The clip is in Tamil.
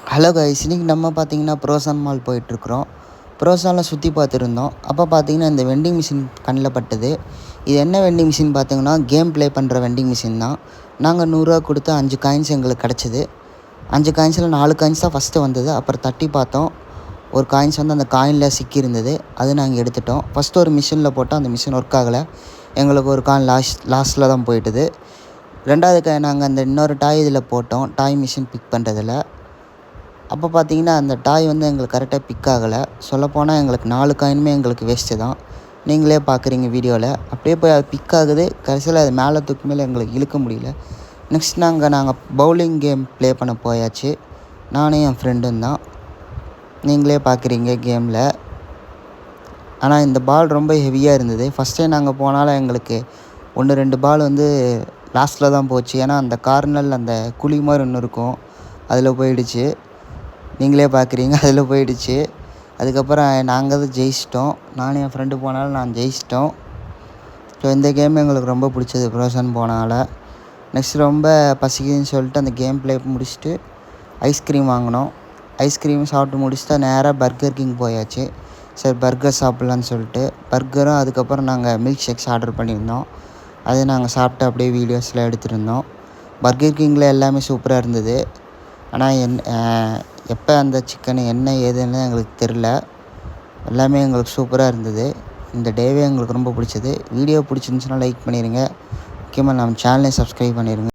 ஹலோ கைஸ், இன்றைக்கி நம்ம பார்த்தீங்கன்னா ப்ரோசான் மால் போயிட்டுருக்குறோம். ப்ரோசானில் சுற்றி பார்த்துருந்தோம். அப்போ பார்த்தீங்கன்னா இந்த வெண்டிங் மிஷின் கண்ணில் பட்டது. இது என்ன வெண்டிங் மிஷின் பார்த்தீங்கன்னா கேம் ப்ளே பண்ணுற வெண்டிங் மிஷின் தான். நாங்கள் 100 கொடுத்து 5 காயின்ஸ் எங்களுக்கு கிடச்சிது. 5 காயின்ஸில் 4 காயின்ஸ் தான் ஃபஸ்ட்டு வந்தது. அப்புறம் தட்டி பார்த்தோம், ஒரு காயின்ஸ் வந்து அந்த காயினில் சிக்கியிருந்தது. அது நாங்கள் எடுத்துட்டோம். ஃபஸ்ட்டு ஒரு மிஷினில் போட்டால் அந்த மிஷின் ஒர்க் ஆகலை. எங்களுக்கு ஒரு காயின் லாஸ்ட்டில் தான் போயிட்டுது. ரெண்டாவது நாங்கள் அந்த இன்னொரு டாய் இதில் போட்டோம், டாய் மிஷின் பிக் பண்ணுறதில். அப்போ பார்த்தீங்கன்னா அந்த டாய் வந்து எங்களுக்கு கரெக்டாக பிக் ஆகலை. சொல்லப்போனால் எங்களுக்கு 4 காயினுமே எங்களுக்கு வேஸ்ட்டு தான். நீங்களே பார்க்குறீங்க வீடியோவில். அப்படியே போய் அது பிக் ஆகுது. கடைசியில் அது மேலே தூக்கி மேலே எங்களுக்கு இழுக்க முடியல. நெக்ஸ்ட் நாங்கள் பவுலிங் கேம் ப்ளே பண்ண போயாச்சு. நானும் என் ஃப்ரெண்டும் தான். நீங்களே பார்க்குறீங்க கேமில். ஆனால் இந்த பால் ரொம்ப ஹெவியாக இருந்தது. ஃபஸ்ட் டைம் நாங்கள் போனாலும் எங்களுக்கு 1-2 பால் வந்து லாஸ்ட்டில் தான் போச்சு. ஏன்னா அந்த கார்னரில் அந்த குழி மாதிரி ஒன்று இருக்கும், அதில் போயிடுச்சு. நீங்களே பார்க்குறீங்க, அதில் போயிடுச்சு. அதுக்கப்புறம் நாங்கள் தான் ஜெயிச்சிட்டோம். நானும் என் ஃப்ரெண்டு போனாலும் நான் ஜெயிச்சிட்டோம். ஸோ இந்த கேம் எங்களுக்கு ரொம்ப பிடிச்சது ப்ரோசான் போனால. நெக்ஸ்ட் ரொம்ப பசிக்குதுன்னு சொல்லிட்டு அந்த கேம் ப்ளே முடிச்சுட்டு ஐஸ்கிரீம் வாங்கினோம். ஐஸ்கிரீம் சாப்பிட்டு முடிச்சுட்டு நேராக பர்கர் கிங் போயாச்சு. சரி பர்கர் சாப்பிட்லான்னு சொல்லிட்டு பர்கரும் அதுக்கப்புறம் நாங்கள் மில்க் ஷேக்ஸ் ஆர்டர் பண்ணியிருந்தோம். அதை நாங்கள் சாப்பிட்டு அப்படியே வீடியோஸ்லாம் எடுத்துருந்தோம். பர்கர் கிங்கில் எல்லாமே சூப்பராக இருந்தது. ஆனால் எப்போ அந்த சிக்கன் என்ன ஏதுன்னு எங்களுக்கு தெரில. எல்லாமே எங்களுக்கு சூப்பராக இருந்தது. இந்த டேவே எங்களுக்கு ரொம்ப பிடிச்சது. வீடியோ பிடிச்சிருந்துச்சுன்னா லைக் பண்ணிடுங்க. முக்கியமாக நம்ம சேனலை சப்ஸ்கிரைப் பண்ணிடுங்க.